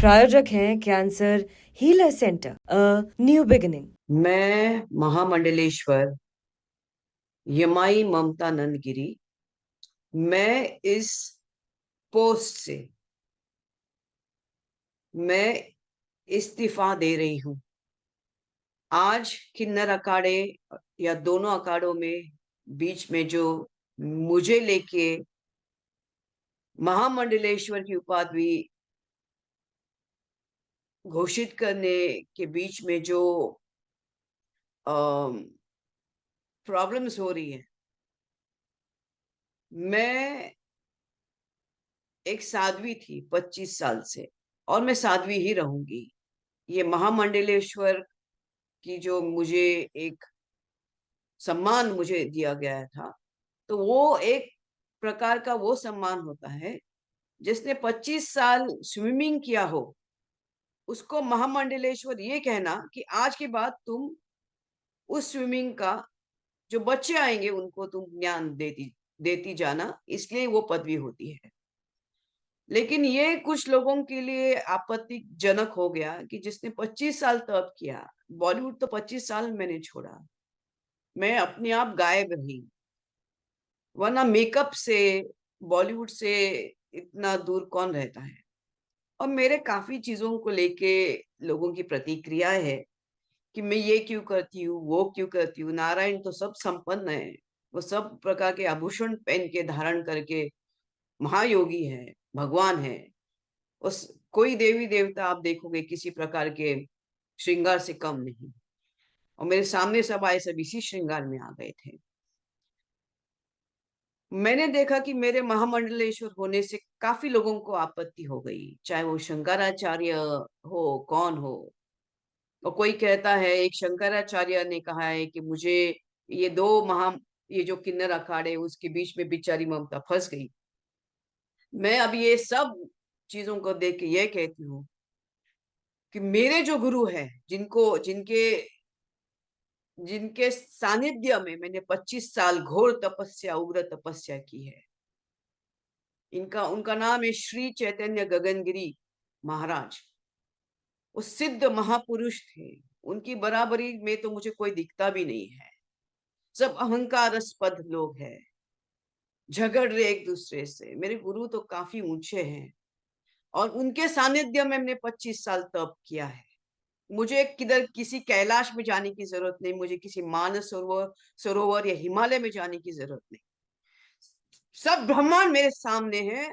प्रायोजक हैं cancer healer centre, a new beginning. मैं महामंडलेश्वर यमाई ममता नंदगिरी। मैं इस पोस्ट से मैं इस्तीफा दे रही हूं। आज किन्नर अखाड़े या दोनों अखाड़ों में बीच में जो मुझे लेके महामंडलेश्वर की उपाधि घोषित करने के बीच में जो प्रॉब्लम्स हो रही है, मैं एक साध्वी थी 25 साल से, और मैं साध्वी ही रहूंगी। ये महामंडलेश्वर की जो मुझे एक सम्मान मुझे दिया गया था, तो वो एक प्रकार का वो सम्मान होता है। जिसने 25 साल स्विमिंग किया हो, उसको महामंडलेश्वर ये कहना कि आज के बाद तुम उस स्विमिंग का जो बच्चे आएंगे उनको तुम ज्ञान देती देती जाना, इसलिए वो पदवी होती है। लेकिन ये कुछ लोगों के लिए आपत्तिजनक हो गया कि जिसने 25 साल तप किया। बॉलीवुड तो 25 साल मैंने छोड़ा, मैं अपने आप गायब रही, वरना मेकअप से बॉलीवुड से इतना दूर कौन रहता है। और मेरे काफी चीजों को लेके लोगों की प्रतिक्रिया है कि मैं ये क्यों करती हूँ, वो क्यों करती हूँ। नारायण तो सब संपन्न है, वो सब प्रकार के आभूषण पहन के धारण करके महायोगी है, भगवान है। उस कोई देवी देवता आप देखोगे किसी प्रकार के श्रृंगार से कम नहीं। और मेरे सामने सब आए, सब इसी श्रृंगार में आ गए थे। मैंने देखा कि मेरे महामंडलेश्वर होने से काफी लोगों को आपत्ति हो गई, चाहे वो शंकराचार्य हो, कौन हो। और कोई कहता है, एक शंकराचार्य ने कहा है कि मुझे ये दो महा ये जो किन्नर अखाड़े उसके बीच में बेचारी ममता फंस गई। मैं अब ये सब चीजों को देख के ये कहती हूँ कि मेरे जो गुरु हैं, जिनको जिनके जिनके सानिध्य में मैंने 25 साल घोर तपस्या, उग्र तपस्या की है, इनका उनका नाम है श्री चैतन्य गगनगिरी महाराज। वो सिद्ध महापुरुष थे। उनकी बराबरी में तो मुझे कोई दिखता भी नहीं है। सब अहंकारास्पद लोग हैं, झगड़ रहे एक दूसरे से। मेरे गुरु तो काफी ऊंचे हैं, और उनके सानिध्य में मैंने 25 साल तप किया है। मुझे किधर किसी कैलाश में जाने की जरूरत नहीं, मुझे किसी मानस सरोवर सरोवर या हिमालय में जाने की जरूरत नहीं। सब ब्रह्मांड मेरे सामने है।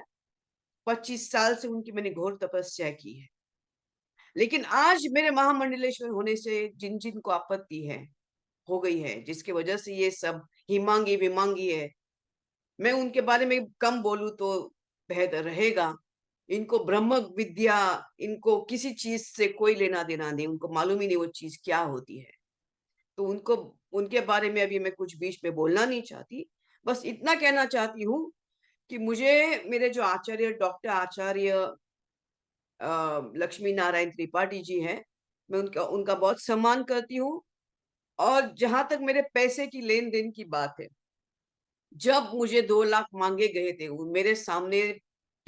25 साल से उनकी मैंने घोर तपस्या की है। लेकिन आज मेरे महामंडलेश्वर होने से जिन जिन को आपत्ति है, हो गई है, जिसकी वजह से ये सब हिमांगी विमांगी है, मैं उनके बारे में कम बोलूं तो बेहतर रहेगा। इनको ब्रह्म विद्या, इनको किसी चीज से कोई लेना देना नहीं, उनको मालूम ही नहीं वो चीज क्या होती है। तो उनको उनके बारे में अभी मैं कुछ बीच में बोलना नहीं चाहती। बस इतना कहना चाहती हूँ कि मुझे मेरे जो आचार्य, डॉक्टर आचार्य लक्ष्मी नारायण त्रिपाठी जी हैं, मैं उनका उनका बहुत सम्मान करती हूँ। और जहां तक मेरे पैसे की लेन देन की बात है, जब मुझे 2 लाख मांगे गए थे, मेरे सामने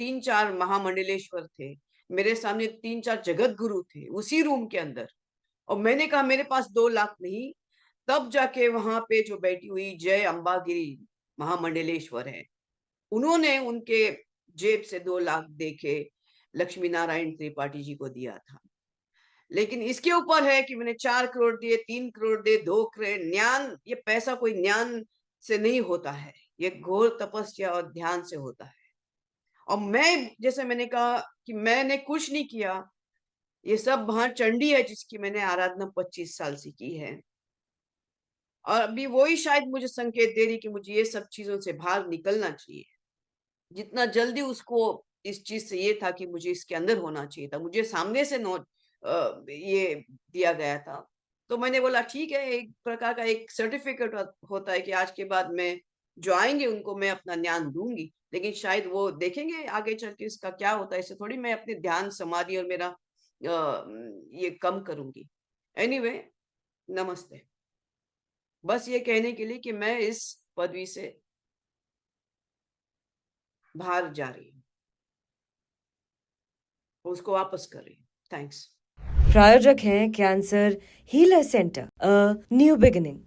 3 4 महामंडलेश्वर थे, मेरे सामने 3 4 जगत गुरु थे उसी रूम के अंदर, और मैंने कहा मेरे पास 2 लाख नहीं। तब जाके वहां पे जो बैठी हुई जय अंबागिरी महामंडलेश्वर है, उन्होंने उनके जेब से 2 लाख देके लक्ष्मी नारायण त्रिपाठी जी को दिया था। लेकिन इसके ऊपर है कि मैंने 4 करोड़ दिए, 3 करोड़ दिए, 2 करोड़। ज्ञान, ये पैसा कोई ज्ञान से नहीं होता है, ये घोर तपस्या और ध्यान से होता है। और मैं, जैसे मैंने कहा कि मैंने कुछ नहीं किया, ये सब वहां चंडी है जिसकी मैंने आराधना 25 साल से की है। और अभी वही शायद मुझे संकेत दे रही कि मुझे ये सब चीजों से बाहर निकलना चाहिए। जितना जल्दी उसको इस चीज से ये था कि मुझे इसके अंदर होना चाहिए था, मुझे सामने से नोट ये दिया गया था। तो मैंने बोला ठीक है, एक प्रकार का एक सर्टिफिकेट होता है कि आज के बाद मैं जो आएंगे उनको मैं अपना ज्ञान दूंगी। लेकिन शायद वो देखेंगे आगे चल के इसका क्या होता है। इससे थोड़ी मैं अपने ध्यान समाधि और मेरा ये कम करूंगी। एनीवे, नमस्ते। बस ये कहने के लिए कि मैं इस पदवी से बाहर जा रही हूँ। उसको वापस कर रही हूँ। थैंक्स। प्रायोजक हैं cancer healer centre, a new beginning.